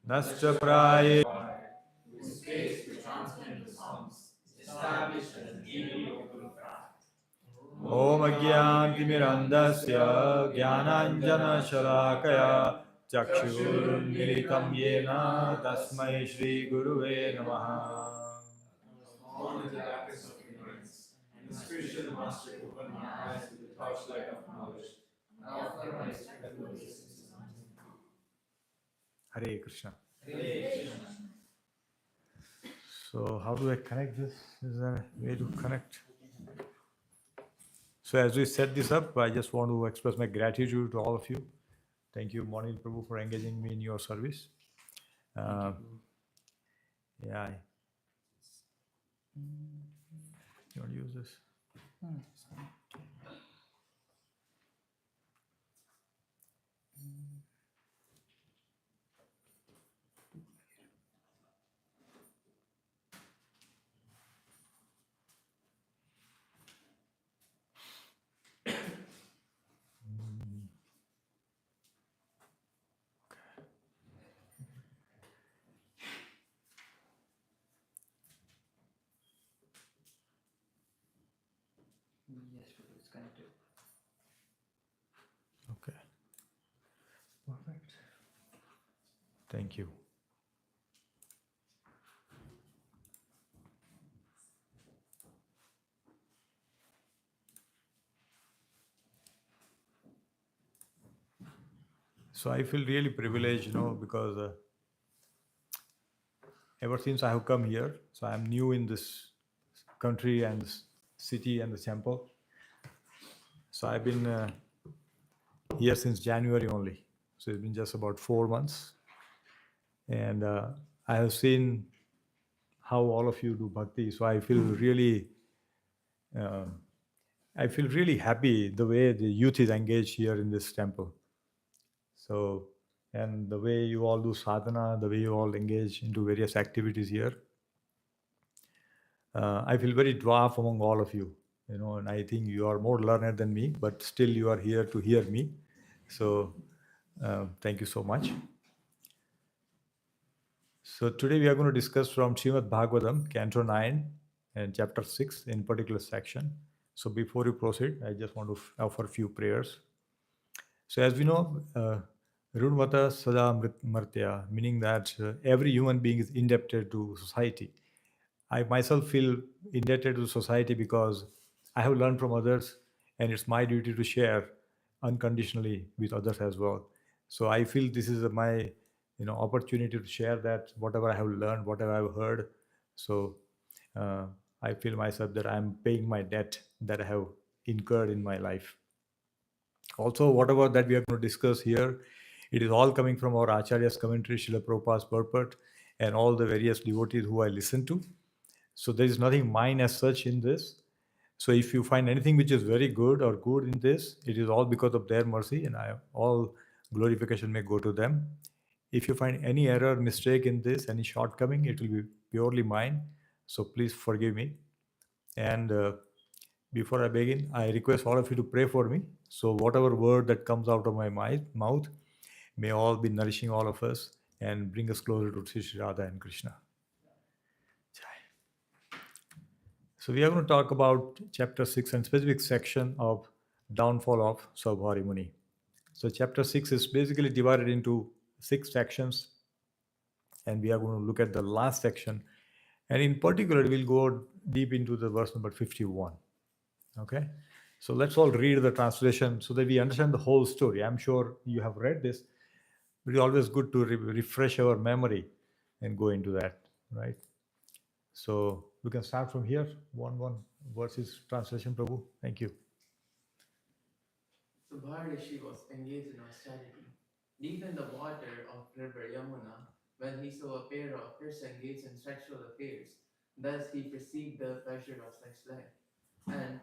Nasta praye whose case we transmit the songs, established as a deity of good craft. Om Agyantimirandasya Jnananjana Shalakaya Chakshurunmilitam Yena Tasmai Shri Guruve Namaha. I was born in the darkness of ignorance, and the spiritual master opened my eyes with the torchlight of knowledge. I offer my respectful obeisances unto him. Hare Krishna. Hare Krishna. So how do I connect this? Is there a way to connect? So as we set this up, I just want to express my gratitude to all of you. Thank you, Monil Prabhu, for engaging me in your service. Yeah. You want to use this? Yes, it's connected. Okay. Perfect. Thank you. So I feel really privileged, because ever since I have come here, so I'm new in this country and this city and the temple. So I've been here since January only. So it's been just about 4 months. And I have seen how all of you do bhakti. So I feel really happy the way the youth is engaged here in this temple. So, and the way you all do sadhana, the way you all engage into various activities here, I feel very dwarf among all of you, and I think you are more learned than me, but still you are here to hear me. So, thank you so much. So today we are going to discuss from Srimad Bhagavatam, Canto 9 and Chapter 6 in particular section. So before we proceed, I just want to offer a few prayers. So as we know, Runvata Sada Martya, meaning that every human being is indebted to society. I myself feel indebted to society because I have learned from others, and it's my duty to share unconditionally with others as well. So I feel this is my opportunity to share that whatever I have learned, whatever I've heard. So uh, I feel myself that I'm paying my debt that I have incurred in my life. Also, whatever that we are going to discuss here, it is all coming from our Acharya's commentary, Srila Prabhupada's purport, and all the various devotees who I listen to. So there is nothing mine as such in this. So if you find anything which is very good or good in this, it is all because of their mercy, and all glorification may go to them. If you find any error, mistake in this, any shortcoming, it will be purely mine. So please forgive me. And before I begin, I request all of you to pray for me. So whatever word that comes out of my mouth may all be nourishing all of us and bring us closer to Sri Radha and Krishna. So we are going to talk about chapter 6 and specific section of downfall of Saubhari Muni. So chapter 6 is basically divided into 6 sections, and we are going to look at the last section. And in particular, we'll go deep into the verse number 51. Okay? So let's all read the translation so that we understand the whole story. I'm sure you have read this, but it's always good to refresh our memory and go into that, right? So we can start from here. One verses translation, Prabhu. Thank you. So Bharatishi was engaged in austerity. Deep in the water of river Yamuna, when he saw a pair of fish engaged in sexual affairs, thus he perceived the pleasure of sex life. And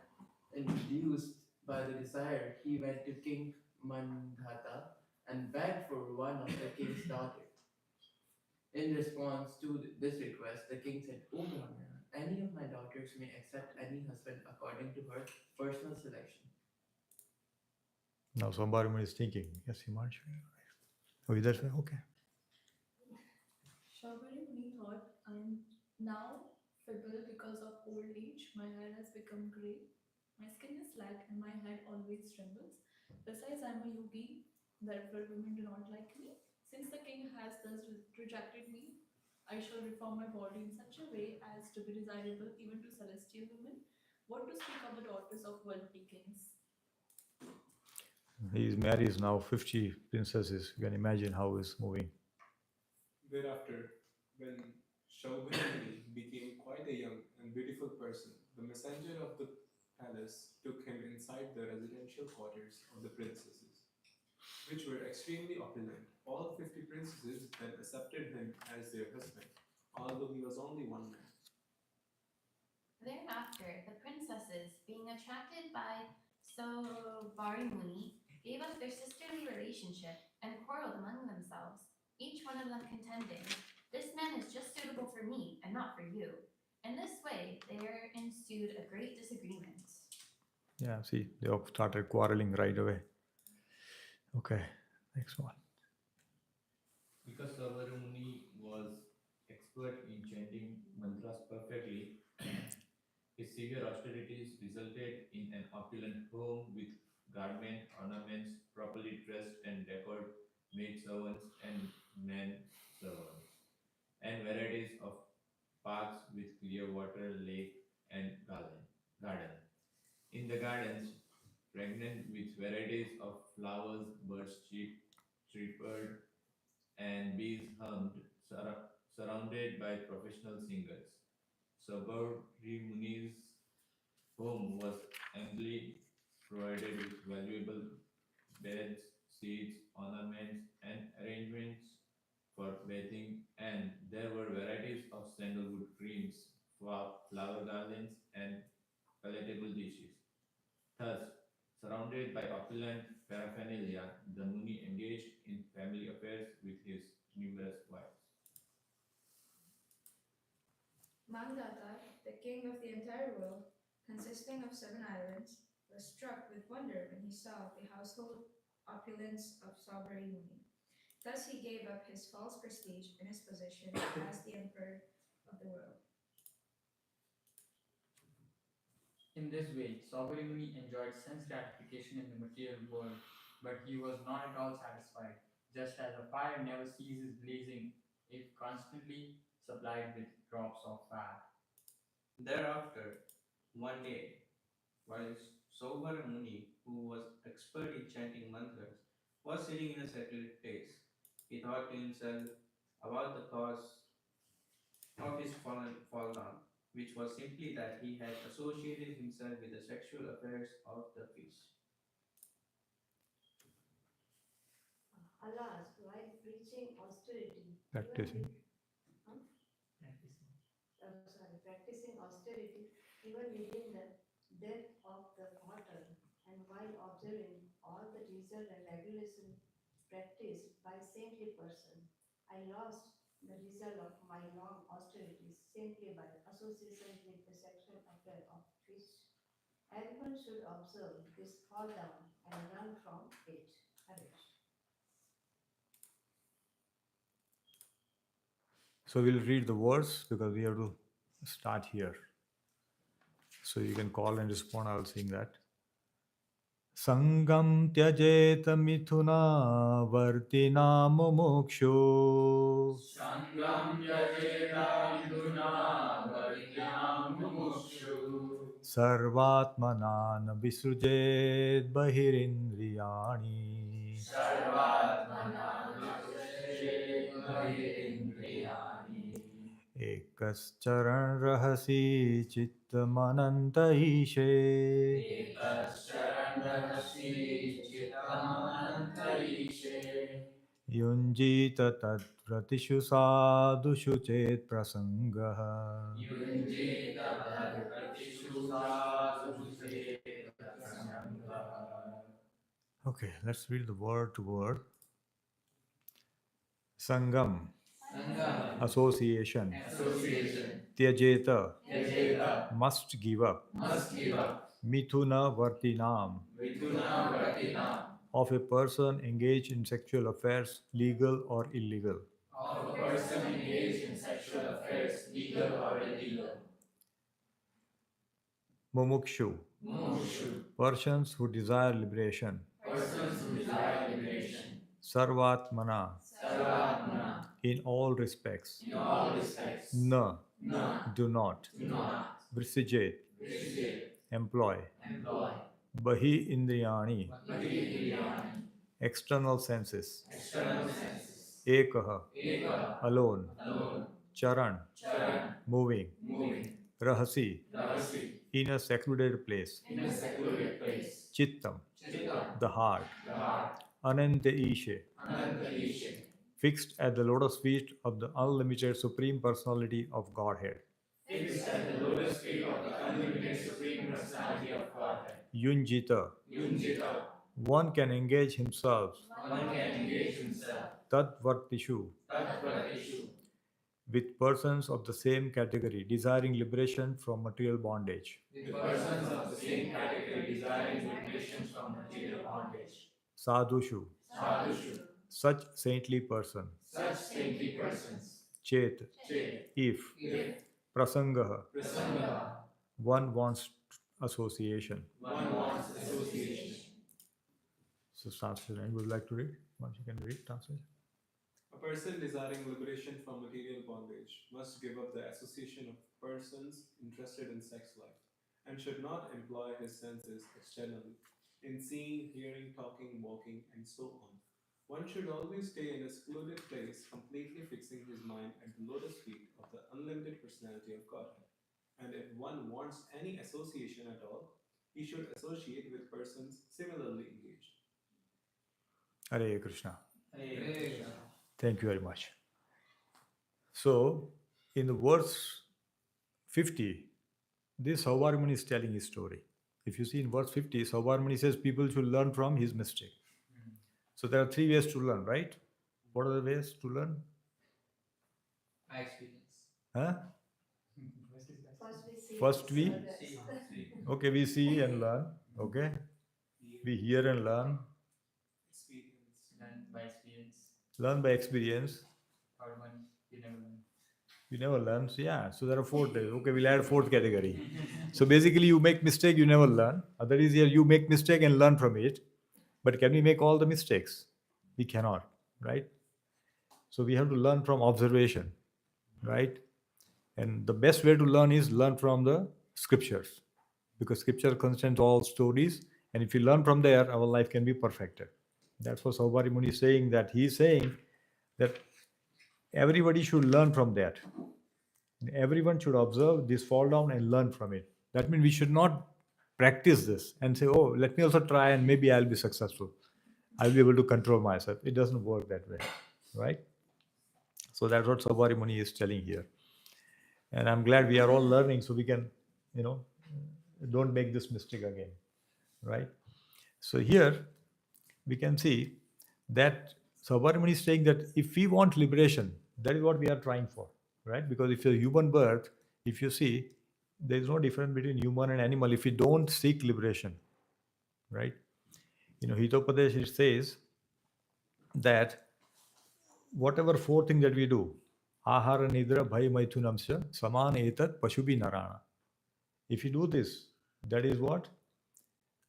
induced by the desire, he went to King Mandhata and begged for one of the king's daughters. In response to this request, the king said, "O Brahmana, any of my daughters may accept any husband according to her personal selection." Now somebody is thinking, yes, Himanshu. Oh, either way? Okay. Shaubari Muni thought, I'm now feeble because of old age. My hair has become grey. My skin is slack and my head always trembles. Besides, I'm a yogi, therefore women do not like me. Since the king has thus rejected me, I shall reform my body in such a way as to be desirable even to celestial women. What to speak of the daughters of wealthy kings? He marries now 50 princesses. You can imagine how he's moving. Thereafter, when Shaubhani became quite a young and beautiful person, the messenger of the palace took him inside the residential quarters of the princesses, which were extremely opulent. All 50 princesses then accepted him as their husband, although he was only one man. Thereafter, the princesses, being attracted by Muni, gave up their sisterly relationship and quarreled among themselves, each one of them contending, "This man is just suitable for me and not for you." In this way, there ensued a great disagreement. Yeah, see, they all started quarreling right away. Okay, next one. Because Savarumuni was expert in chanting mantras perfectly, his severe austerities resulted in an opulent home with garment, ornaments, properly dressed and decorated maid servants and men servants, and varieties of parks with clear water, lake, and garden. In the gardens, pregnant with varieties of flowers, birds chirped, and bees hummed, surrounded by professional singers. Sabari Muni's home was amply provided with valuable beds, seats, ornaments, and arrangements for bathing, and there were varieties of sandalwood creams, flower garlands, and palatable dishes. Thus, surrounded by opulent paraphernalia, the Muni engaged in family affairs with his numerous wives. Mandata, the king of the entire world, consisting of 7 islands, was struck with wonder when he saw the household opulence of Sabarimuni. Thus he gave up his false prestige and his position as the emperor of the world. In this way, Sabarimuni enjoyed sense gratification in the material world, but he was not at all satisfied, just as a fire never ceases blazing if constantly supplied with drops of fat. Thereafter, one day, while Sauvara Muni, who was expert in chanting mantras, was sitting in a secluded place, he thought to himself about the cause of his fall down, which was simply that he had associated himself with the sexual affairs of the fish. Alas, while preaching austerity, Practicing. huh? Practicing austerity, even within the depth of the water, and while observing all the result and regulation practiced by saintly person, I lost the result of my long austerities simply by association with the sexual affair of fish. Everyone should observe this fall down and learn from it. Courage. So we'll read the words because we have to start here. So you can call and respond. I'll sing that. Sangam tyajeta mithuna vartina mumukshu Sangam yajeta miduna varinam mumukshu sarvatmanan visrujet bahirindriyani sarvatmana vijayate mahirindriyani ekascharan rahasi chittamanantaishe ekascharanasi chittamanantaishe युञ्जीत तद्व्रतिषु साधुषु चेत् प्रसङ्गः yunjita bhaktishu sadhushe prasangah. Okay, let's read the word to word. Sangam, Sangam, association. association, Tyajeta, yajeta, must give up. must give up, Mithuna vartinam, viduna vartinam, of a person engaged in sexual affairs, legal or illegal. Of a person engaged in sexual affairs, legal or illegal. Mumukshu, Mumushu. persons who desire liberation. Persons who desire liberation. Sarvatmana, Sarvatmana. in all respects. In all respects. Na, Na. do not. Do not. Vrisijet, Vrishit. employ. Employ. Bahi indriyani, Mahidriyani. external senses. External senses. Ekaha, Eka. alone. Alone. Charan, Charan. moving. Moving. Rahasi, Rahasi. in a secluded place. In a secluded place. Chittam, Chitta. the heart. The heart. Ananta Ishe, Ananta Ishe. fixed at the lotus feet of the unlimited Supreme Personality of Godhead. Fixed at the lotus feet of the unlimited Supreme Personality of Godhead. Yunjita, Yunjita. one can engage himself. One can engage himself. Tatvartishu, Tattvatishu. with persons of the same category desiring liberation from material bondage. With persons of the same category desiring liberation from material bondage. Sadhushu, Sadhushu. such saintly person. Such saintly persons. Chet, Chet. if. Prasangaha, Prasanga. one wants association. One wants association. So, translation, would you like to read? Once you can read, translation. A person desiring liberation from material bondage must give up the association of persons interested in sex life and should not employ his senses externally in seeing, hearing, talking, walking, and so on. One should always stay in a secluded place, completely fixing his mind at the lotus feet of the unlimited personality of Godhead. And if one wants any association at all, he should associate with persons similarly engaged. Hare Krishna. Hare Krishna. Thank you very much. So, in the verse 50, this Sauvarmani is telling his story. If you see in verse 50, Sauvarmani says people should learn from his mistake. So there are 3 ways to learn, right? What are the ways to learn? By experience. Huh? First we see. First we others. See. Okay, we see and learn. Okay, we hear and learn. Experience. Learn by experience. Learn by experience. Third one, you never learn. You never learn. So yeah, so there are 4 days. Okay, we'll add 4th category. So basically, you make mistake, you never learn. Other is here, you make mistake and learn from it. But can we make all the mistakes? We cannot, right? So we have to learn from observation, right? And the best way to learn is learn from the scriptures, because scripture contains all stories, and if we learn from there, our life can be perfected. That's what Saubhari Muni is saying, that he is saying that everybody should learn from that. Everyone should observe this fall down and learn from it. That means we should not practice this and say, oh, let me also try and maybe I'll be successful. I'll be able to control myself. It doesn't work that way, right? So that's what Saubhari Muni is telling here. And I'm glad we are all learning so we can, don't make this mistake again, right? So here we can see that Saubhari Muni is saying that if we want liberation, that is what we are trying for, right? Because if you're human birth, if you see, there is no difference between human and animal if we don't seek liberation, right? Hitopadesh, it says that whatever 4 things that we do, ahara nidra bhai maithunamsya saman etat pashubi narana. If you do this, that is what?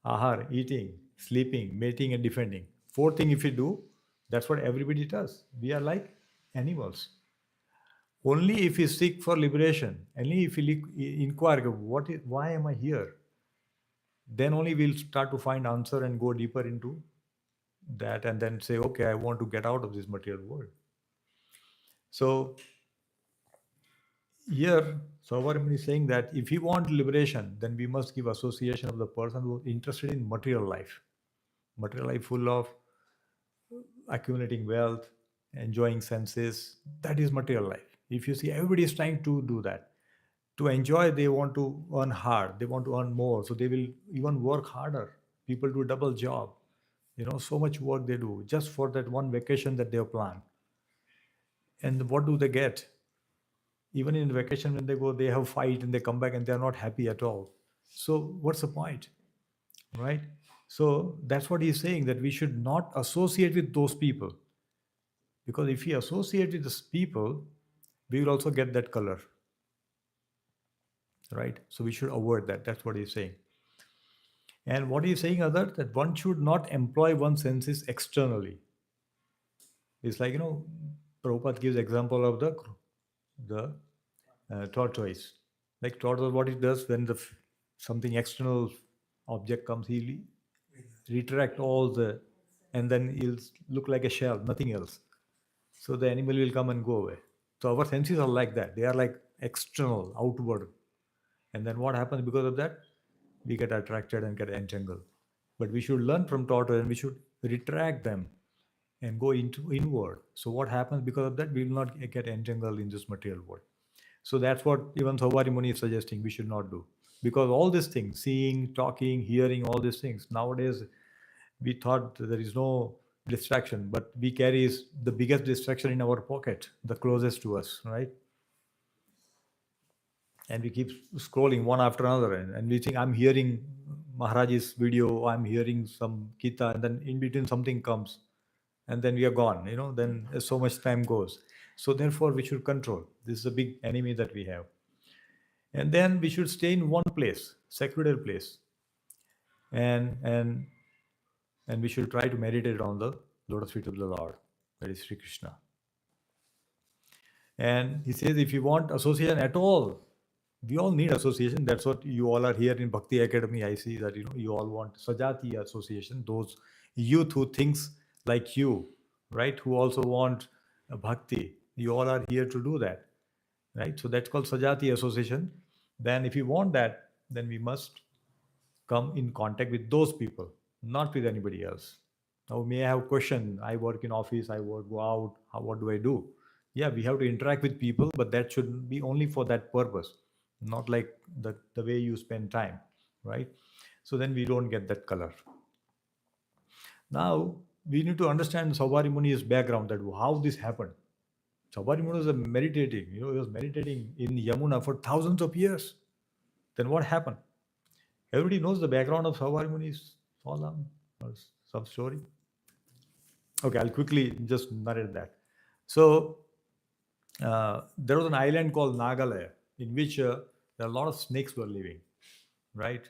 Ahar, eating, sleeping, mating and defending. 4 things if you do, that's what everybody does. We are like animals. Only if we seek for liberation, only if we inquire, why am I here? Then only we'll start to find answer and go deeper into that and then say, okay, I want to get out of this material world. So here, Saubhari is saying that if we want liberation, then we must give association of the person who is interested in material life full of accumulating wealth, enjoying senses. That is material life. If you see, everybody is trying to do that. To enjoy, they want to earn hard. They want to earn more. So they will even work harder. People do double job. So much work they do just for that one vacation that they have planned. And what do they get? Even in vacation, when they go, they have fight and they come back and they are not happy at all. So what's the point, right? So that's what he's saying, that we should not associate with those people. Because if we associate with these people, we will also get that color. Right? So we should avoid that. That's what he's saying. And what he's saying other, that one should not employ one's senses externally. It's like, Prabhupada gives example of the tortoise. Like tortoise, what it does when something external object comes, he'll retract all the, and then he'll look like a shell, nothing else. So the animal will come and go away. So our senses are like that. They are like external, outward. And then what happens because of that? We get attracted and get entangled. But we should learn from tortoise and we should retract them and go into inward. So what happens because of that? We will not get entangled in this material world. So that's what even Savari Muni is suggesting we should not do. Because all these things, seeing, talking, hearing, all these things, nowadays we thought there is no distraction, but we carry the biggest distraction in our pocket, the closest to us, right? And we keep scrolling one after another, and we think I'm hearing Maharaj's video, I'm hearing some Gita, and then in between something comes, and then we are gone. Then so much time goes. So therefore, we should control. This is a big enemy that we have. And then we should stay in one place, secluded place, and we should try to meditate on the lotus feet of the Lord, that is Sri Krishna. And he says, if you want association at all, we all need association. That's what you all are here in Bhakti Academy. I see that you all want Sajati association, those youth who thinks like you, right? Who also want bhakti. You all are here to do that, right? So that's called Sajati association. Then if you want that, then we must come in contact with those people, not with anybody else. Now, may I have a question? I work in office, I work, go out. What do I do? Yeah, we have to interact with people, but that should be only for that purpose, not like the way you spend time, right? So then we don't get that color. Now, we need to understand Saubhari Muni's background, that how this happened. Saubhari Muni was meditating, he was meditating in Yamuna for thousands of years. Then what happened? Everybody knows the background of Saubhari Muni's Salam or some story. Okay, I'll quickly just narrate that. So, there was an island called Nagalaya in which there are a lot of snakes were living, right?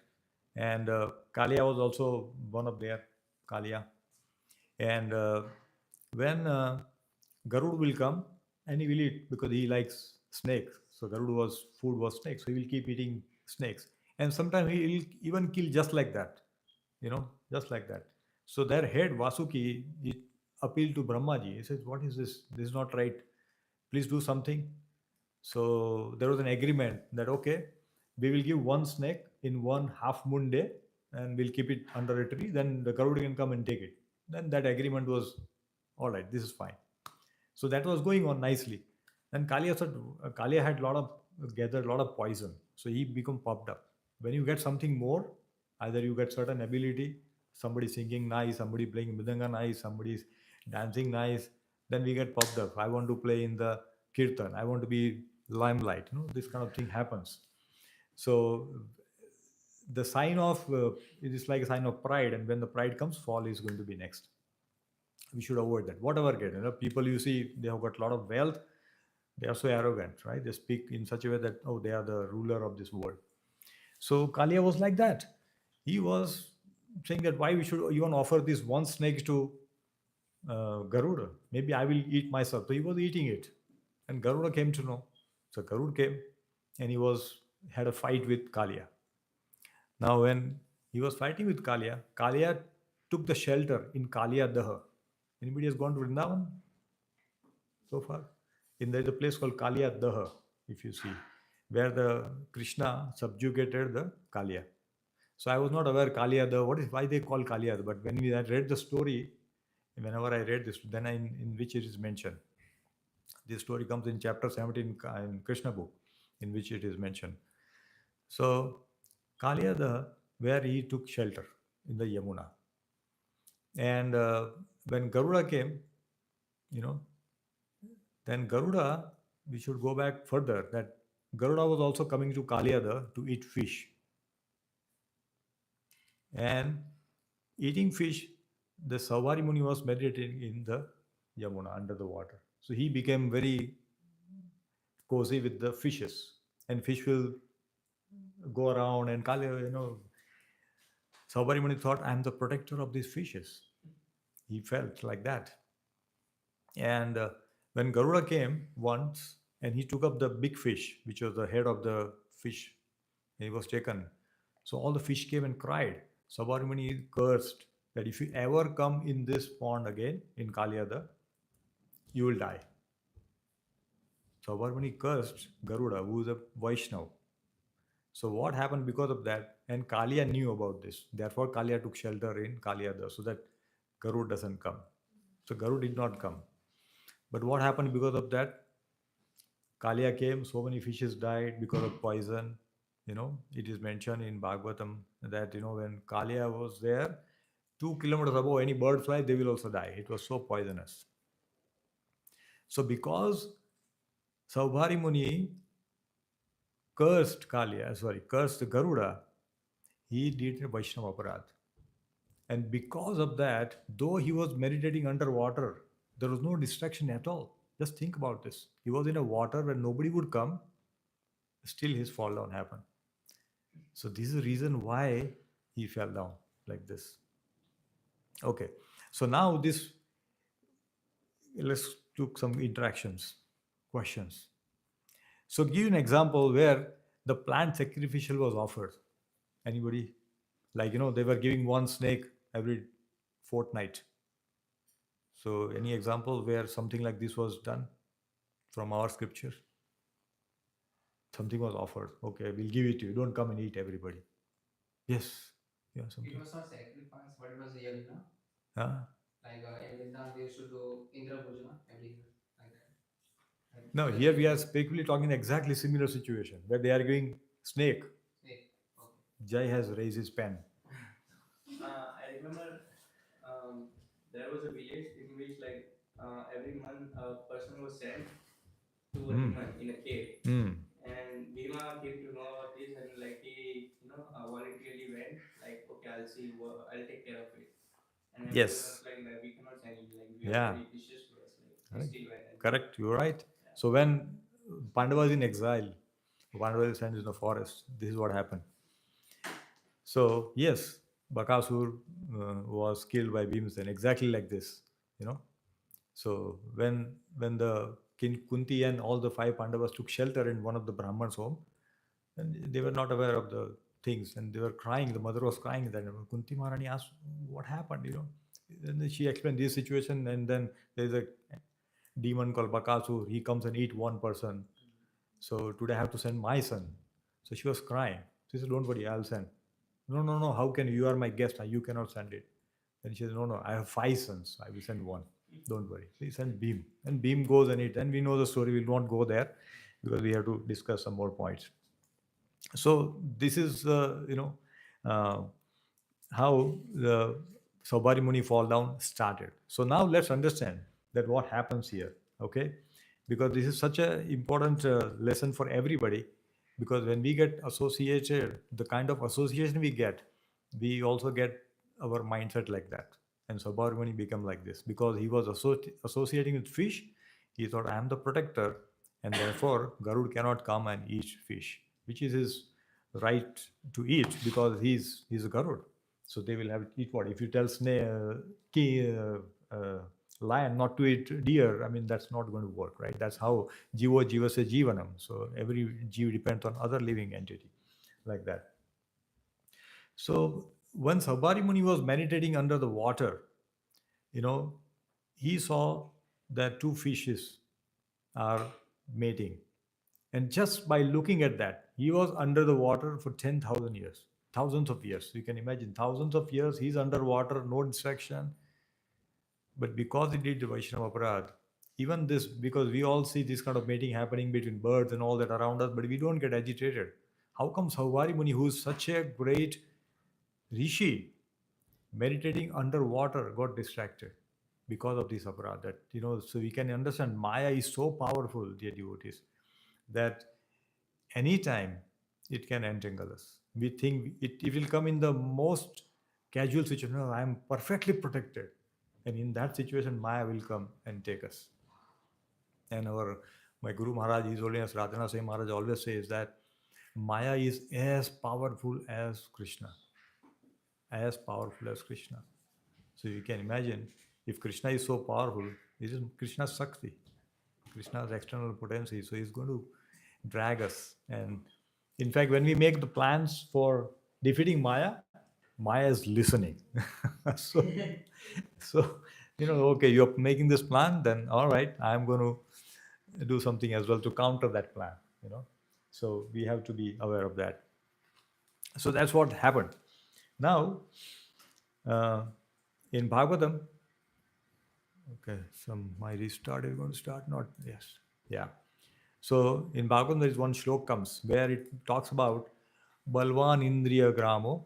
And Kalia was also one of their Kalia. And when Garud will come and he will eat because he likes snakes. So Garud food was snakes, so he will keep eating snakes. And sometimes he will even kill just like that, just like that. So their head Vasuki he appealed to Brahmaji. He says, "What is this? This is not right. Please do something." So there was an agreement that okay, we will give one snake in one half moon day, and we'll keep it under a tree. Then the Garuda can come and take it. Then that agreement was all right. This is fine. So that was going on nicely. Then Kalia had gathered a lot of poison. So he become popped up. When you get something more, either you get certain ability, somebody singing nice, somebody playing mridanga nice, somebody's dancing nice, then we get popped up. I want to play in the kirtan. I want to be limelight. This kind of thing happens. So the sign of it is like a sign of pride, and when the pride comes, fall is going to be next. We should avoid that. Whatever get, people you see, they have got a lot of wealth. They are so arrogant, right? They speak in such a way that they are the ruler of this world. So Kalia was like that. He was saying that why we should even offer this one snake to Garuda. Maybe I will eat myself. So he was eating it, and Garuda came to know. So Garuda came, and he had a fight with Kalia. Now, when he was fighting with Kalia, Kalia took the shelter in Kalia Daha. Anybody has gone to Vrindavan so far? There is a place called Kalia Daha, if you see, where the Krishna subjugated the Kalia. So I was not aware Kalia Daha, why they call Kalia Daha, but when I read the story, whenever I read this, then in which it is mentioned. This story comes in chapter 17 in Krishna book, in which it is mentioned. So Kalia Daha, where he took shelter in the Yamuna. And when Garuda came, then Garuda, we should go back further, that Garuda was also coming to Kalyada to eat fish. And eating fish, the Savari Muni was meditating in the Yamuna under the water. So he became very cozy with the fishes, and fish will go around and Kali, Savari Muni thought, I'm the protector of these fishes. He felt like that. And when Garuda came once and he took up the big fish, which was the head of the fish, and he was taken. So all the fish came and cried. Savari Muni cursed that if you ever come in this pond again in Kalyada, you will die. Savari Muni cursed Garuda, who is a Vaishnav. So what happened because of that? And Kalia knew about this. Therefore, Kalia took shelter in Kalyada so that Garuda doesn't come. So Garuda did not come. But what happened because of that? Kalia came, so many fishes died because of poison. It is mentioned in Bhagavatam that, when Kalia was there, 2 kilometers above, any bird fly, they will also die. It was so poisonous. So because Saubhari Muni cursed Garuda, he did a Vaishnava aparad. And because of that, though he was meditating underwater, there was no distraction at all. Just think about this. He was in a water where nobody would come, still his fall down happened. So this is the reason why he fell down like this. Okay. So now let's look some interactions, questions. So give an example where the plant sacrificial was offered. Anybody? Like, they were giving one snake every fortnight. So any example where something like this was done from our scripture? Something was offered. Okay, we'll give it to you. Don't come and eat, everybody. Yes. Yeah, something. It was not sacrifice, but it was a yagna. Huh? Like in Vietnam, they used to do Indra Puja every year, like that. Like No, here we are speculally talking exactly similar situation where they are giving snake. snake. Okay. Jai has raised his pen. I remember there was a village in which like every month a person was sent to a demon in a cave. And Bhima came to know about this and like he voluntarily went like okay I'll take care of it. And everyone was like we cannot send you like you are very precious to us like he still went. And Correct, you're right. So when Pandava is in exile, Pandava is sent in the forest. This is what happened. So yes, Bakasur was killed by Bhimsen exactly like this. So when the King Kunti and all the 5 Pandavas took shelter in one of the Brahmans' home, and they were not aware of the things, and they were crying. The mother was crying. Then Kunti Maharani asked, "What happened?" Then she explained this situation, and then there is a demon called Bakasur. He comes and eat one person. So today I have to send my son. So she was crying. She said, "Don't worry, I'll send." No, no, no. How can you? You are my guest. You cannot send it. Then she said, "No, no. I have 5 sons. I will send one. Don't worry." So he sent Beam, and Beam goes and it. And we know the story. We will not go there because we have to discuss some more points. So this is uh, how the Saubhari Muni fall down started. So now let's understand that what happens here, okay? Because this is such an important lesson for everybody. Because when we get associated, the kind of association we also get our mindset like that. And Saubhari Muni become like this because he was associating with fish. He thought, I am the protector, and therefore Garud cannot come and eat fish, which is his right to eat because he's a Garud. So they will have to eat what? If you tell lion not to eat deer, I mean, that's not going to work, right? That's how jiva jiva se jivanam. So every jiva depends on other living entity like that. So when Saubhari Muni was meditating under the water, he saw that 2 fishes are mating. And just by looking at that, he was under the water for 10,000 years, thousands of years. You can imagine thousands of years, he's underwater, no distraction. But because he did the Vaishnava Aparad, even this, because we all see this kind of mating happening between birds and all that around us, but we don't get agitated. How come Saubhari Muni, who is such a great rishi, meditating underwater, got distracted? Because of this aparad, that, so we can understand Maya is so powerful, dear devotees, that anytime it can entangle us. We think it will come in the most Casual situation, no, I am perfectly protected. And in that situation, Maya will come and take us. And my Guru Maharaj, His Holiness Radhanath Sai Maharaj always says that Maya is as powerful as Krishna. As powerful as Krishna. So you can imagine, if Krishna is so powerful, this is Krishna's Shakti, Krishna's external potency. So he's going to drag us. And in fact, when we make the plans for defeating Maya, Maya is listening. so, so, okay, you're making this plan, then all right, I'm going to do something as well to counter that plan. So we have to be aware of that. So that's what happened. Now, uh, in Bhagavatam, okay, my restart is going to start, not, yes, yeah. So in Bhagavatam, there is one shlok comes where it talks about Balvan Indriya Gramo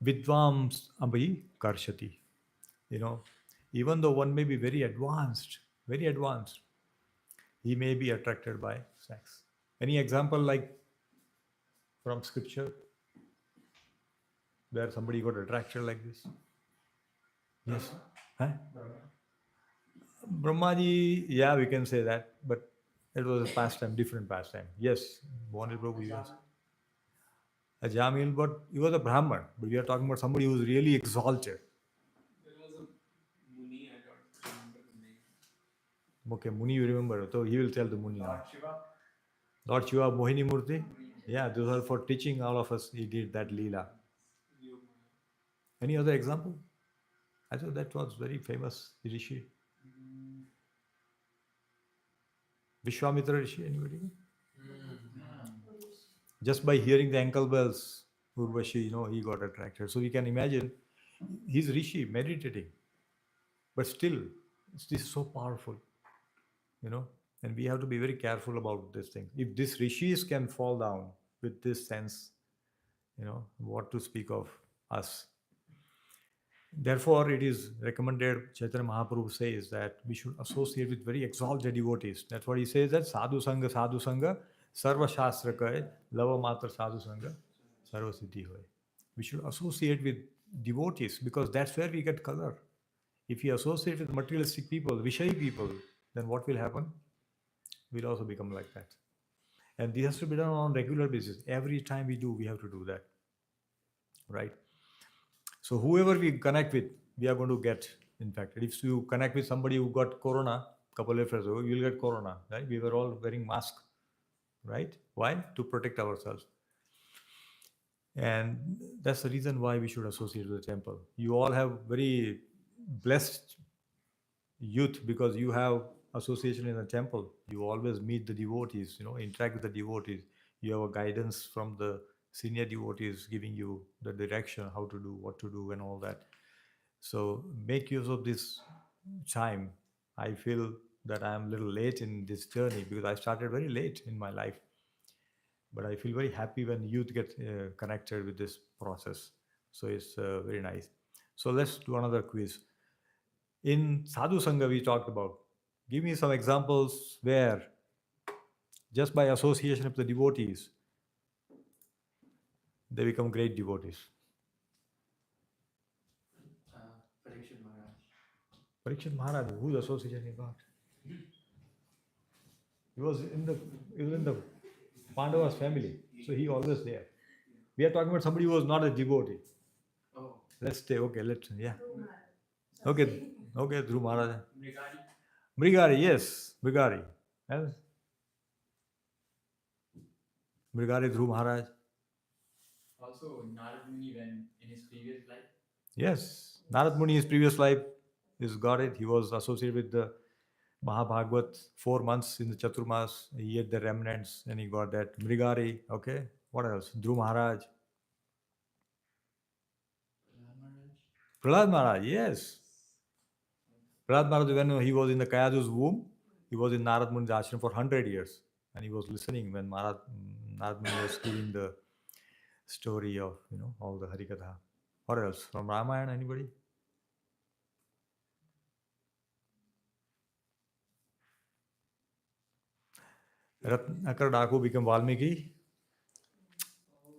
Vidvams Abhi Karshati. Even though one may be very advanced, he may be attracted by sex. Any example like from scripture where somebody got attracted like this? Yes. Huh? Brahmaji, yeah, we can say that, but it was a pastime, different pastime. Yes, wanted Prabhu, yes. A Jamil, but he was a Brahman. But we are talking about somebody who was really exalted. There was a Muni, I don't remember the name. Okay, Muni, you remember. So he will tell the Muni now. Lord Shiva, Mohini Murti. Yeah, those are for teaching all of us. He did that Leela. Any other example? I thought that was very famous Rishi. Vishwamitra Rishi, anybody? Just by hearing the ankle bells, Urvashi, he got attracted. So we can imagine he's Rishi meditating. But still, this is so powerful, and we have to be very careful about this thing. If these rishis can fall down with this sense, what to speak of us. Therefore, it is recommended, Chaitanya Mahaprabhu says that we should associate with very exalted devotees. That's what he says, that sadhu sangha, sarva shastra kaya, lava matra sadhu sangha, sarva siddhi hoy. We should associate with devotees because that's where we get color. If we associate with materialistic people, Vishayi people, then what will happen? We'll also become like that. And this has to be done on a regular basis. Every time we do, we have to do that. Right? So whoever we connect with, we are going to get infected. If you connect with somebody who got corona a couple of years ago, you'll get corona. Right? We were all wearing masks. Right? Why? To protect ourselves. And that's the reason why we should associate with the temple. You all have very blessed youth because you have association in the temple. You always meet the devotees, interact with the devotees. You have a guidance from the senior devotees giving you the direction, how to do, what to do, and all that. So make use of this time. I feel that I am a little late in this journey because I started very late in my life. But I feel very happy when youth get connected with this process. So it's very nice. So let's do another quiz. In Sadhu Sangha, we talked about. Give me some examples where, just by association with the devotees, they become great devotees. Parikshit Maharaj. Parikshit Maharaj, whose association he got? He was in the Pandavas family, so he always there. We are talking about somebody who was not a devotee. Oh. Let's stay. Okay, yeah. Okay, Dhruv Maharaj. Mrigari, yes, Mrigari. Yes. Mrigari Dhruv Maharaj. Also, Narad Muni, when in his previous life. Yes, Narad Muni, his previous life, is got it. He was associated with the Mahabhagavad 4 months in the Chaturmas. He ate the remnants and he got that. Mrigari, okay. What else? Dhruv Maharaj. Prahlad Maharaj, yes. Prahlad Maharaj, when he was in the Kayadu's womb, he was in Narad Muni's ashram for 100 years. And he was listening when Narad Muni was giving the story of, all the Harikatha. What else? From Ramayana, anybody? Ratnakar Daku became Valmiki. Oh,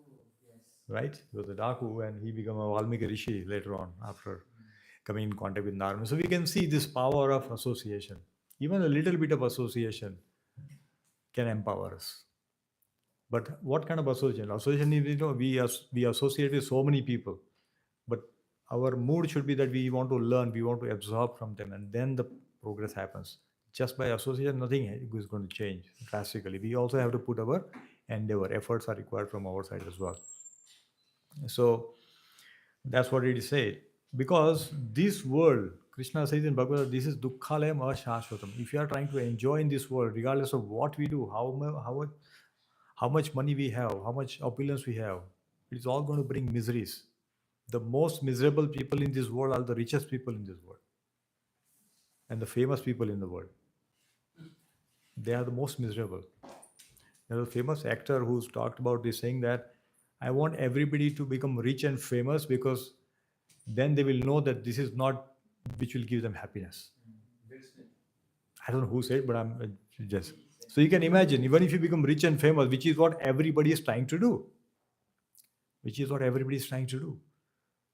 yes. right? He was a Daku and he became a Valmiki Rishi later on after coming in contact with Narayana. So we can see this power of association. Even a little bit of association can empower us. But what kind of association? Association is, we associate with so many people, but our mood should be that we want to learn, we want to absorb from them, and then the progress happens. Just by association, nothing is going to change drastically. We also have to put our endeavor, efforts are required from our side as well. So that's what it is said. Because this world, Krishna says in Bhagavad Gita, this is dukkhalayam ashashvatam. If you are trying to enjoy in this world, regardless of what we do, how much money we have, how much opulence we have, it's all going to bring miseries. The most miserable people in this world are the richest people in this world and the famous people in the world. They are the most miserable. There's a famous actor who's talked about this, saying that I want everybody to become rich and famous because then they will know that this is not which will give them happiness. I don't know who said, but I'm just. So you can imagine, even if you become rich and famous, which is what everybody is trying to do,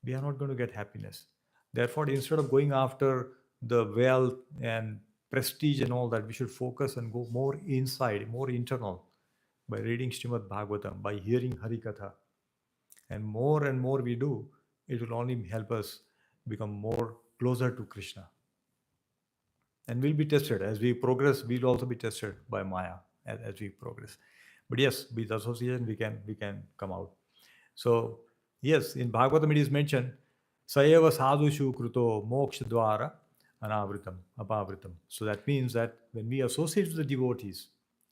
we are not going to get happiness. Therefore, instead of going after the wealth and prestige and all that, we should focus and go more inside, more internal, by reading Srimad Bhagavatam, by hearing Harikatha. And more we do, it will only help us become more closer to Krishna. And we'll be tested as we progress. We'll also be tested by Maya as we progress. But yes, with association we can come out. So yes, in Bhagavatam it is mentioned, Sayeva sadhushu kruto moksha dwara anavritam apavritam. So that means that when we associate with the devotees,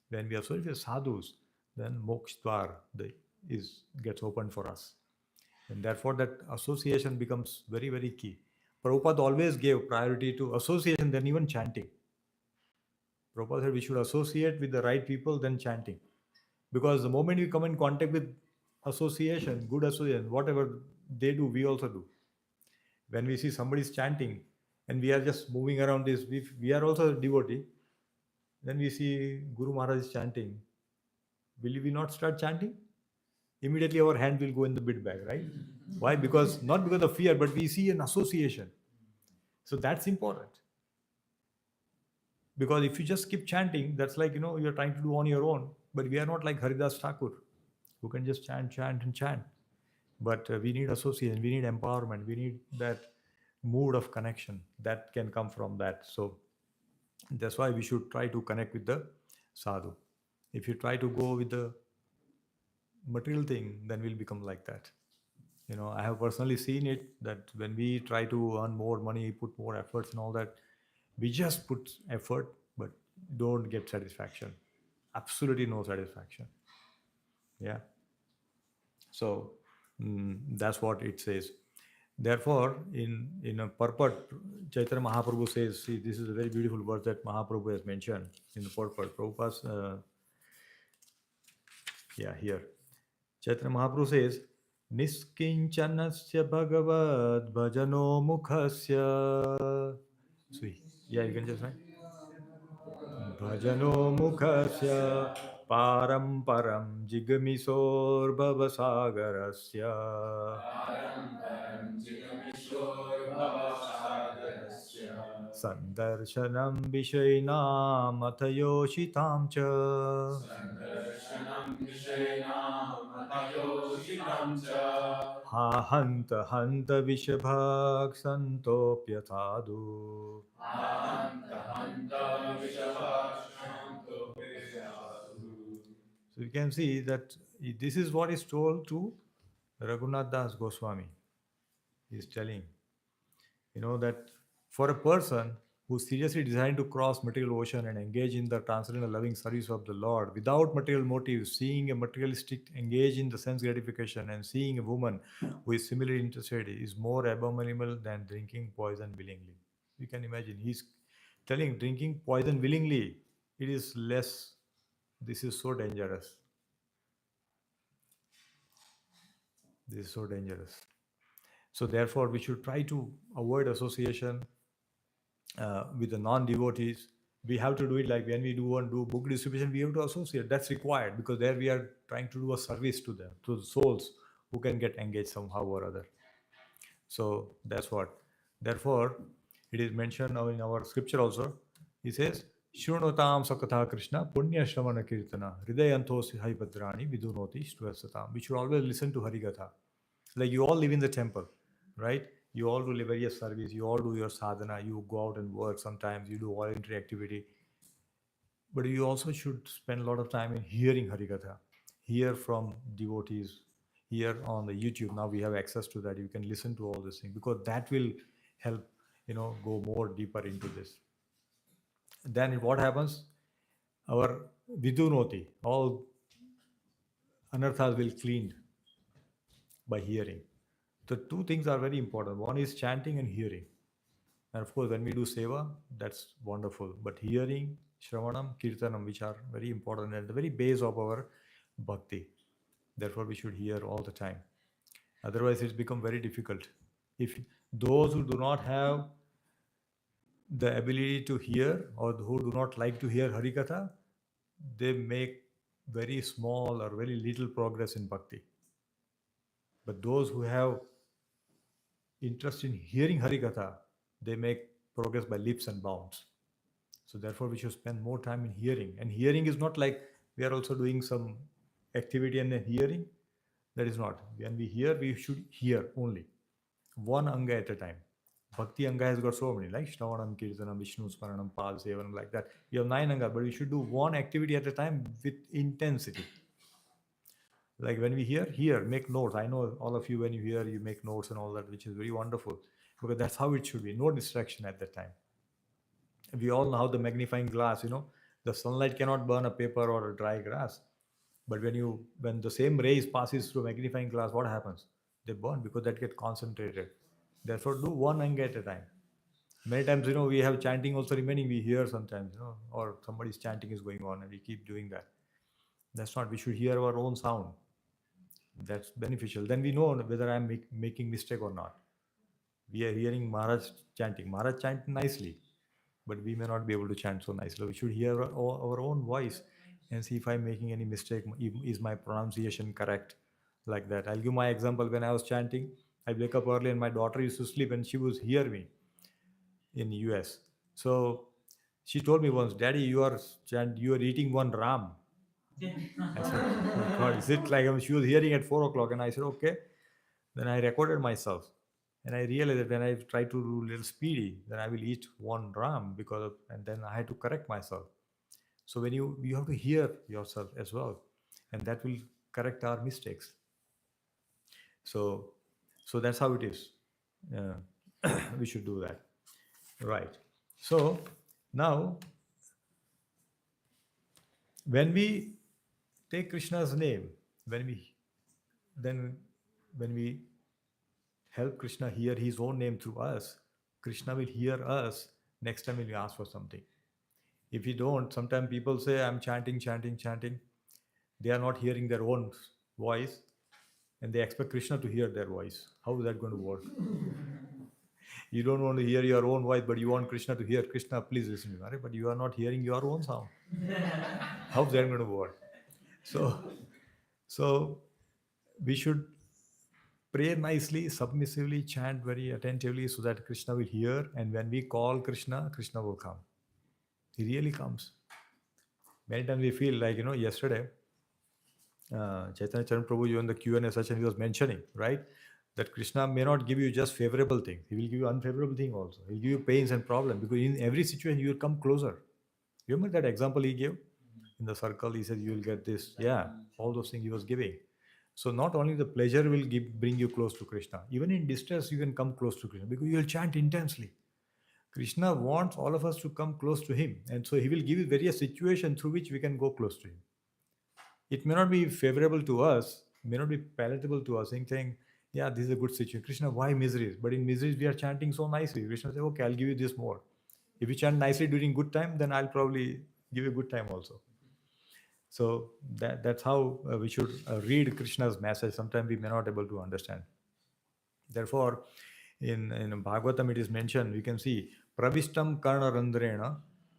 when we associate with sadhus, then moksha dwara gets opened for us. And therefore that association becomes very, very key. Prabhupada always gave priority to association than even chanting. Prabhupada said we should associate with the right people than chanting. Because the moment you come in contact with association, good association, whatever they do, we also do. When we see somebody is chanting and we are just moving around this, we are also a devotee. Then we see Guru Maharaj is chanting. Will we not start chanting? Immediately our hand will go in the bid bag, right? Why? Because not because of fear, but we see an association. So that's important. Because if you just keep chanting, that's like, you're trying to do on your own. But we are not like Haridas Thakur, who can just chant, chant, and chant. But we need association, we need empowerment, we need that mood of connection that can come from that. So that's why we should try to connect with the sadhu. If you try to go with the material thing, then we'll become like that. I have personally seen it that when we try to earn more money, put more efforts and all that, we just put effort but don't get satisfaction. Absolutely no satisfaction. Yeah. So that's what it says. Therefore, in a purport, Chaitanya Mahaprabhu says, see, this is a very beautiful verse that Mahaprabhu has mentioned in the purport. Prabhupada's, here. Chaitanya Mahaprabhu says, Niskinchanasya bhagavad bhajano mukhasya. See, yeah, you can just write. Bhajano mukhasya param param jigamisor bhavasagarasya. Sandarshanam vishainam atayoshitam cha. Ha hanta hanta vishabhag santopyathadu. So you can see that this is what is told to Raghunath Das Goswami. He is telling, that for a person who seriously designed to cross material ocean and engage in the transcendental loving service of the Lord without material motives, seeing a materialistic engage in the sense gratification and seeing a woman who is similarly interested is more abominable than drinking poison willingly. You can imagine, he's telling drinking poison willingly, it is less, this is so dangerous. This is so dangerous. So therefore, we should try to avoid association with the non-devotees. We have to do it like when we do book distribution, we have to associate. That's required because there we are trying to do a service to them, to the souls who can get engaged somehow or other. So that's what. Therefore, it is mentioned now in our scripture also. He says, Shrunotam sakatha Krishna punya shravana kirtana hridayantosi haipadrani vidunoti shtuvasatam. We should always listen to Harikatha. Like you all live in the temple, right? You all do various service, you all do your sadhana, you go out and work sometimes, you do voluntary activity. But you also should spend a lot of time in hearing Harikatha, hear from devotees, hear on the YouTube. Now we have access to that. You can listen to all this thing because that will help, go more deeper into this. Then what happens? Our vidunoti, all anarthas will cleaned by hearing. The two things are very important. One is chanting and hearing. And of course, when we do seva, that's wonderful. But hearing, shravanam, kirtanam, which are very important at the very base of our bhakti. Therefore, we should hear all the time. Otherwise, it's become very difficult. If those who do not have the ability to hear or who do not like to hear Harikatha, they make very small or very little progress in bhakti. But those who have interest in hearing Harikatha, they make progress by leaps and bounds. So therefore, we should spend more time in hearing. And hearing is not like we are also doing some activity and then hearing. That is not. When we hear, we should hear only. One anga at a time. Bhakti anga has got so many, like Shravanam, Kirtanam, Vishnu Smaranam, Pal Sevanam, like that. You have 9 anga, but we should do one activity at a time with intensity. Like when we hear, make notes. I know all of you, when you hear, you make notes and all that, which is very wonderful. Because that's how it should be. No distraction at that time. We all know how the magnifying glass, the sunlight cannot burn a paper or a dry grass. But when the same rays passes through magnifying glass, what happens? They burn because that get concentrated. Therefore, do one anga at a time. Many times, we have chanting also remaining. We hear sometimes, or somebody's chanting is going on, and we keep doing that. That's not. We should hear our own sound. That's beneficial. Then we know whether I'm making mistake or not. We are hearing Maharaj chanting. Maharaj chant nicely, but we may not be able to chant so nicely. We should hear our own voice and see if I'm making any mistake. Is my pronunciation correct? Like that. I'll give my example. When I was chanting, I wake up early and my daughter used to sleep and she was hear me in US. So she told me once, Daddy, you are eating one ram. I said, oh God, is it like she was hearing at 4 o'clock? And I said, okay. Then I recorded myself. And I realized that when I try to do a little speedy, then I will eat one ram and then I had to correct myself. So when you have to hear yourself as well, and that will correct our mistakes. So that's how it is. We should do that. Right. So now, when we take Krishna's name, when we help Krishna hear his own name through us, Krishna will hear us next time when we ask for something. If we don't, sometimes people say, I'm chanting. They are not hearing their own voice and they expect Krishna to hear their voice. How is that going to work? You don't want to hear your own voice, but you want Krishna to hear. Krishna, please listen to me. But you are not hearing your own sound. How is that going to work? So we should pray nicely, submissively, chant very attentively so that Krishna will hear. And when we call Krishna, Krishna will come. He really comes. Many times we feel like, yesterday, Chaitanya Charan Prabhu, in the Q&A session, he was mentioning, right, that Krishna may not give you just favorable things. He will give you unfavorable thing also. He will give you pains and problems because in every situation you will come closer. Remember that example he gave? In the circle, he said, you will get this. Yeah, all those things he was giving. So not only the pleasure will bring you close to Krishna, even in distress you can come close to Krishna because you will chant intensely. Krishna wants all of us to come close to him, and so he will give you various situations through which we can go close to him. It may not be favorable to us, may not be palatable to us, saying, yeah, this is a good situation. Krishna, why miseries? But in miseries we are chanting so nicely. Krishna says, okay, I'll give you this more. If you chant nicely during good time, then I'll probably give you good time also. So that's how we should read Krishna's message. Sometimes we may not be able to understand. Therefore, in Bhagavatam it is mentioned, we can see, Pravishtam Karna Randrena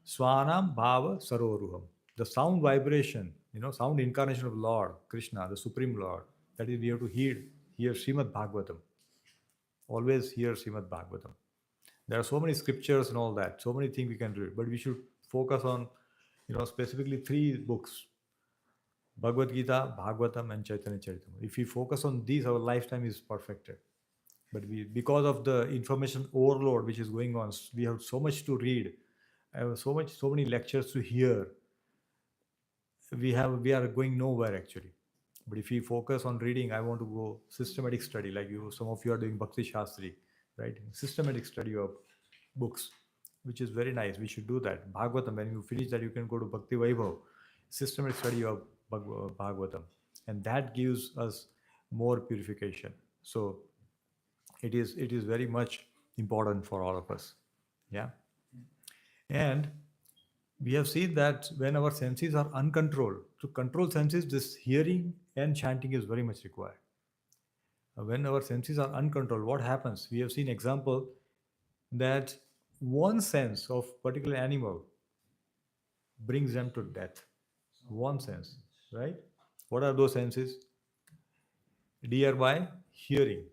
Swanam Bhava Saroruham. The sound vibration, sound incarnation of Lord, Krishna, the Supreme Lord, that is we have to heed hear Srimad Bhagavatam. Always hear Srimad Bhagavatam. There are so many scriptures and all that, so many things we can read, but we should focus on, specifically three books: Bhagavad Gita, Bhagavatam, and Chaitanya Charitamrita. If we focus on these, our lifetime is perfected. But because of the information overload which is going on, we have so much to read, so many lectures to hear. We are going nowhere actually. But if we focus on reading, I want to go systematic study, like you, some of you are doing Bhakti Shastri, right? Systematic study of books, which is very nice. We should do that. Bhagavatam, when you finish that, you can go to Bhakti Vaibhav, systematic study of Bhagavatam, and that gives us more purification. So it is very much important for all of us. Yeah. And we have seen that when our senses are uncontrolled, to control senses, this hearing and chanting is very much required. When our senses are uncontrolled, what happens? We have seen example that one sense of particular animal brings them to death. One sense, right? What are those senses? Deer by hearing.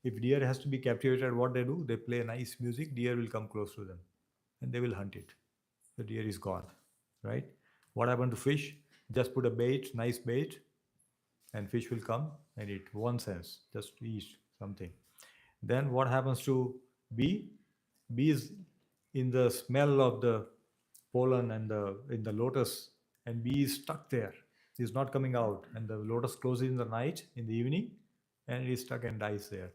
If deer has to be captivated, what they do? They play nice music, deer will come close to them and they will hunt it. The deer is gone, right? What happened to fish? Just put a bait, nice bait, and fish will come and eat. One sense, just eat something. Then what happens to bee? Bee is in the smell of the pollen and in the lotus, and bee is stuck there. He's not coming out, and the lotus closes in the night, in the evening, and it is stuck and dies there,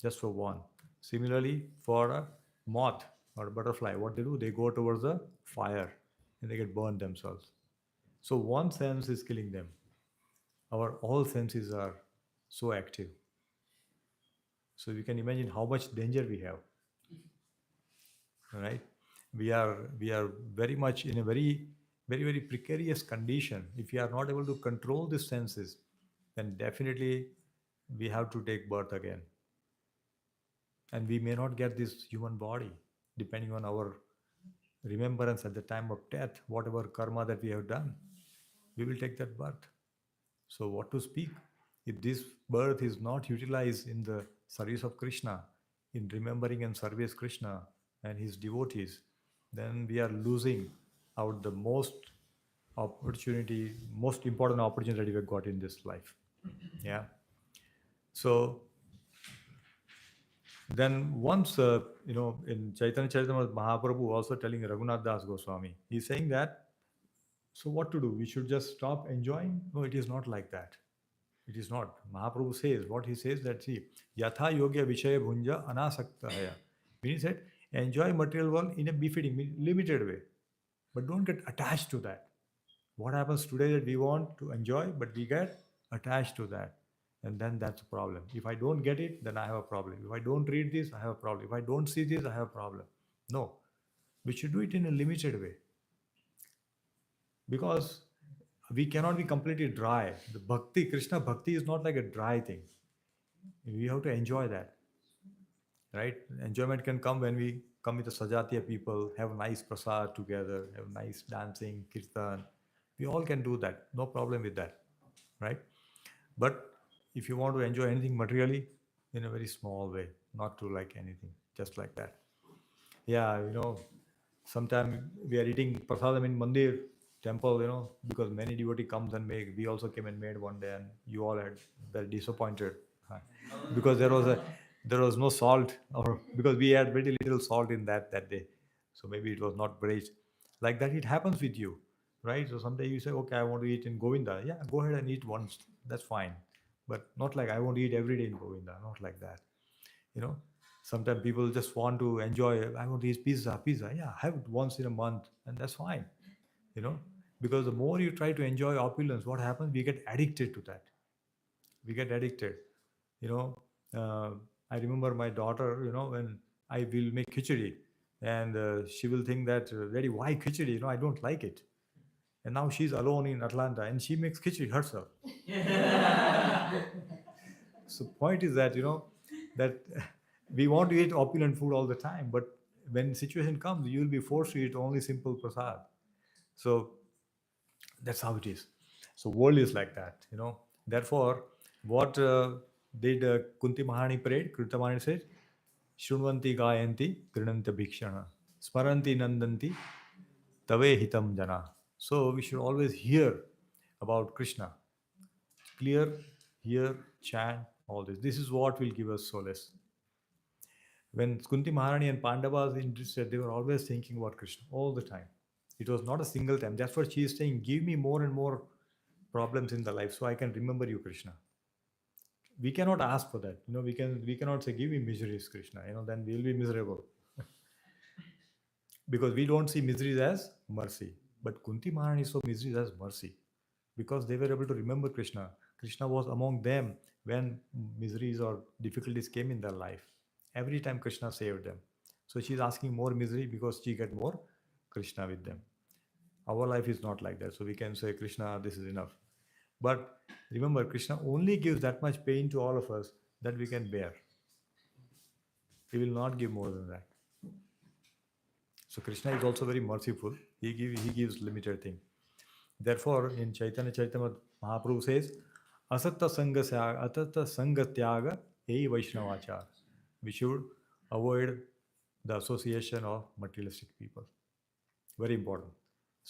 just for one. Similarly, for a moth or a butterfly, what they do? They go towards the fire and they get burned themselves. So one sense is killing them. Our all senses are so active. So you can imagine how much danger we have. Right? We are very much in a very precarious condition. If we are not able to control the senses, then definitely we have to take birth again. And we may not get this human body, depending on our remembrance at the time of death, whatever karma that we have done, we will take that birth. So, what to speak? If this birth is not utilized in the service of Krishna, in remembering and service Krishna and his devotees, then we are losing out the most important opportunity that we have got in this life. Yeah. So then once, in Chaitanya Charitamrita, Mahaprabhu also telling Raghunath Das Goswami, he's saying that, so what to do? We should just stop enjoying? No, it is not like that. It is not. Mahaprabhu says, what he says that, see, Yatha Yogya Vishaya Bhunja Anasakta Haya. Meaning he said, enjoy material world in a befitting, limited way. But don't get attached to that. What happens today that we want to enjoy, but we get attached to that. And then that's a problem. If I don't get it, then I have a problem. If I don't read this, I have a problem. If I don't see this, I have a problem. No. We should do it in a limited way. Because we cannot be completely dry. The bhakti, Krishna bhakti is not like a dry thing. We have to enjoy that. Right? Enjoyment can come when we come with the Sajatiya people, have nice prasad together, have nice dancing, kirtan. We all can do that. No problem with that. Right? But if you want to enjoy anything materially, in a very small way, not to like anything, just like that. Yeah, sometimes we are eating prasadam in mandir, temple, because many devotee comes and make. We also came and made one day, and you all had very disappointed because there was no salt, or because we had very little salt in that day, so maybe it was not great. Like that, it happens with you, right? So someday you say, okay, I want to eat in Govinda. Yeah, go ahead and eat once. That's fine, but not like I want to eat every day in Govinda. Not like that, you know. Sometimes people just want to enjoy. I want to eat pizza. Yeah, have it once in a month, and that's fine, you know. Because the more you try to enjoy opulence, what happens? We get addicted to that. We get addicted, you know. I remember my daughter, when I will make khichdi, and she will think that, Daddy, why khichdi? I don't like it. And now she's alone in Atlanta, and she makes khichdi herself. So point is that, that we want to eat opulent food all the time, but when situation comes, you will be forced to eat only simple prasad. So that's how it is. So world is like that. Therefore, what Did Kunti Mahani prayed? Krita Mahani said, Shrunvanti Gayanti Grinanta Bhikshana Smaranti Nandanti Tave Hitam Jana. So we should always hear about Krishna. Clear, hear, chant, all this. This is what will give us solace. When Kunti Maharani and Pandavas interested, they were always thinking about Krishna all the time. It was not a single time. That's what she is saying. Give me more and more problems in the life so I can remember you, Krishna. We cannot ask for that. We cannot say, give me miseries, Krishna. Then we'll be miserable. Because we don't see miseries as mercy. But Kunti Maharani saw miseries as mercy. Because they were able to remember Krishna. Krishna was among them when miseries or difficulties came in their life. Every time Krishna saved them. So she's asking more misery because she get more Krishna with them. Our life is not like that. So we can say, Krishna, this is enough. But remember, Krishna only gives that much pain to all of us that we can bear. He will not give more than that. So Krishna is also very merciful. He gives limited thing. Therefore, in Chaitanya Charitamrita, Mahaprabhu says, Atatta Sanga Tyaga Ei Vaishnavachar. We should avoid the association of materialistic people. Very important.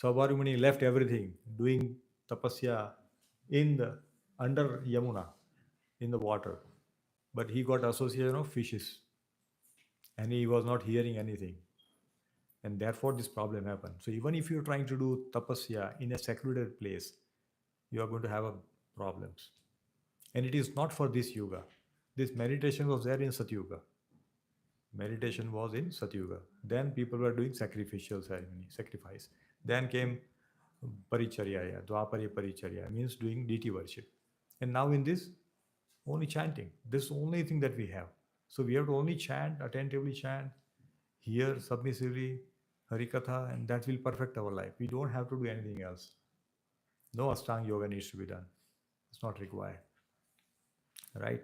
Saubhari Muni left everything, doing tapasya under Yamuna, in the water. But he got association of fishes. And he was not hearing anything. And therefore this problem happened. So even if you're trying to do tapasya in a secluded place, you are going to have problems. And it is not for this yuga. This meditation was there in Satyuga. Meditation was in Satyuga. Then people were doing sacrificial ceremony, sacrifice. Then came Paricharya, Dwapari Paricharya, means doing deity worship. And now in this, only chanting. This is the only thing that we have. So we have to only chant, attentively chant, hear submissively, Harikatha, and that will perfect our life. We don't have to do anything else. No Ashtanga Yoga needs to be done. It's not required. Right?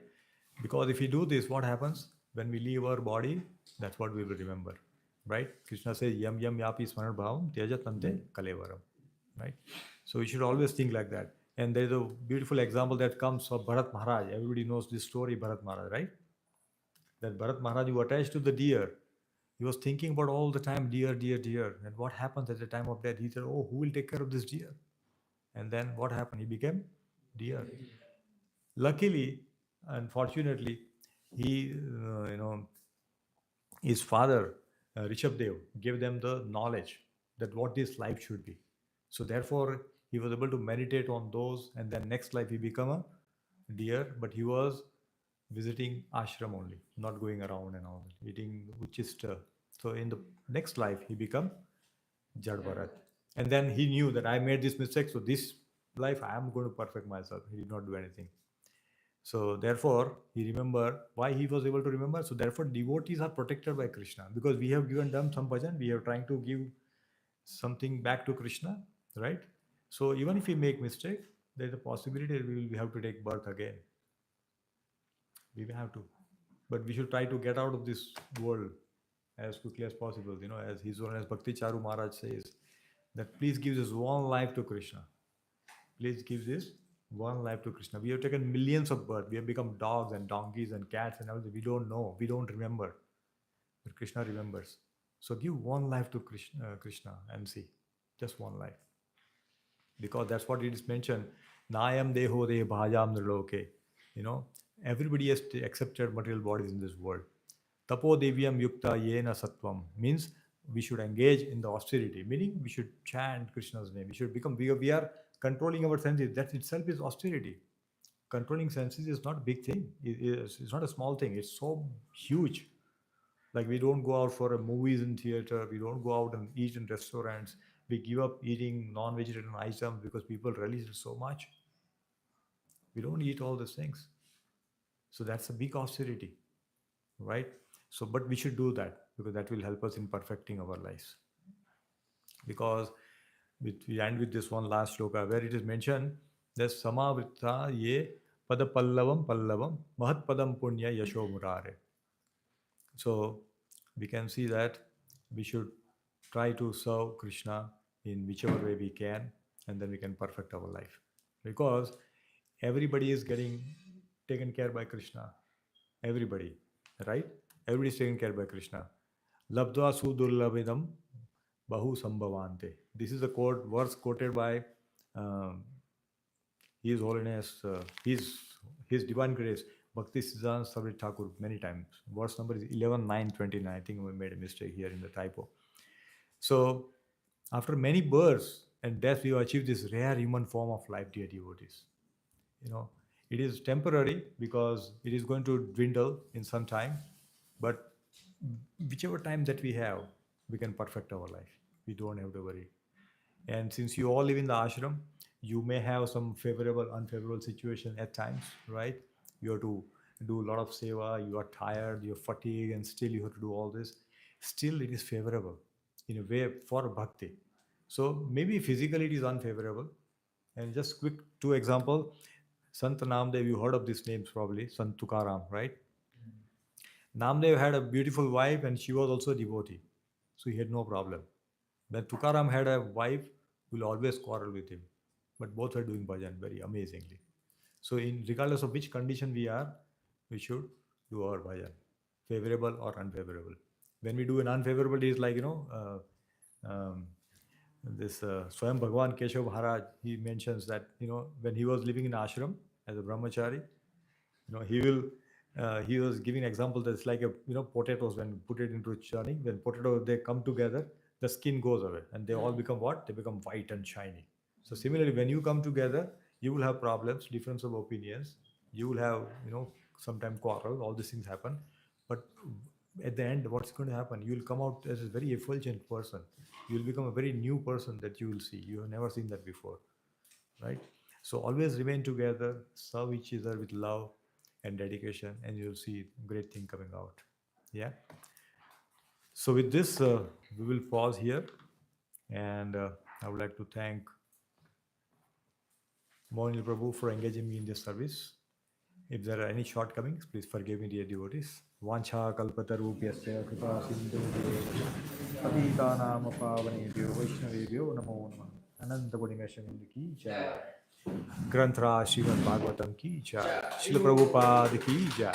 Because if we do this, what happens? When we leave our body, that's what we will remember. Right? Krishna says, Yam Yam Yapi Smaran Bhavam Tejatante Kalevaram. Right? So we should always think like that. And there's a beautiful example that comes of Bharat Maharaj. Everybody knows this story, Bharat Maharaj, right? That Bharat Maharaj, who attached to the deer, he was thinking about all the time, deer, deer, deer. And what happens at the time of death? He said, oh, who will take care of this deer? And then what happened? He became deer. Luckily, unfortunately, he, his father, Rishabdev, gave them the knowledge that what this life should be. So therefore, he was able to meditate on those, and then next life he became a deer, but he was visiting ashram only, not going around and all, eating uchista. So in the next life, he became Jad Bharat. And then he knew that I made this mistake, so this life I am going to perfect myself. He did not do anything. So therefore, he remembered why he was able to remember. So therefore, devotees are protected by Krishna because we have given them some bhajan. We are trying to give something back to Krishna, right? So even if we make mistake, there is a possibility that we will have to take birth again. We will have to, but we should try to get out of this world as quickly as possible. As His Holiness Bhakti Charu Maharaj says, that please give this one life to Krishna. Please give this one life to Krishna. We have taken millions of births. We have become dogs and donkeys and cats and everything. We don't know. We don't remember. But Krishna remembers. So give one life to Krishna and see. Just one life. Because that's what it is mentioned. Nayam deho de bhajam nirloke. Everybody has accepted material bodies in this world. Tapo devyam yukta yena sattvam means we should engage in the austerity, meaning we should chant Krishna's name. We should become, we are controlling our senses. That itself is austerity. Controlling senses is not a big thing. It's not a small thing. It's so huge. Like we don't go out for movies in theater. We don't go out and eat in restaurants. We give up eating non-vegetarian items because people relish it so much. We don't eat all these things. So that's a big austerity, right? So, but we should do that because that will help us in perfecting our lives. Because we end with this one last shloka where it is mentioned that samavritta ye padapallavam pallavam mahat padam punya yasho murare. So we can see that we should try to serve Krishna in whichever way we can, and then we can perfect our life. Because everybody is getting taken care by Krishna. Everybody, right? Everybody is taken care by Krishna. Labdva sudurlabhidam bahu sambhavante. This is a quote verse quoted by um, His Holiness, His Divine Grace, Bhakti Siddhanta Sabri Thakur many times. Verse number is 11.9.29. I think we made a mistake here in the typo. So, after many births and deaths, we have achieved this rare human form of life, dear devotees. You know, it is temporary because it is going to dwindle in some time, but whichever time that we have, we can perfect our life. We don't have to worry. And since you all live in the ashram, you may have some favorable, unfavorable situation at times, right? You have to do a lot of seva, you are tired, you're fatigued, and still you have to do all this. Still, it is favorable in a way for bhakti. So maybe physically it is unfavorable. And just quick two example. Sant Namdev, you heard of these names probably, Sant Tukaram, right? Namdev had a beautiful wife and she was also a devotee. So he had no problem. When Tukaram had a wife, who will always quarrel with him. But both are doing bhajan very amazingly. So in regardless of which condition we are, we should do our bhajan, favorable or unfavorable. When we do an unfavorable, it is like, this Swayam Bhagavan Keshav Maharaj, he mentions that, when he was living in ashram as a brahmachari, he was giving example that it's like potatoes. When you put it into churning, when potato they come together, the skin goes away and they all become what? They become white and shiny. So similarly, when you come together, you will have problems, difference of opinions, you will have sometime quarrel, all these things happen. But at the end, what's going to happen? You will come out as a very effulgent person. You will become a very new person that you will see. You have never seen that before, right? So always remain together, serve each other with love and dedication, and you'll see great thing coming out. Yeah. So with this, we will pause here, and I would like to thank Mohanil Prabhu for engaging me in this service. If there are any shortcomings, please forgive me, dear devotees. Vancha kalpatarubhyasya kripa sindhu patita nama pavanebhyo vaishnavebhyo namo namah. Ananta Purnimeshwar ki jai. ग्रंथराज Shrimad Bhagavatam की जय, श्रील प्रभुपाद की जय।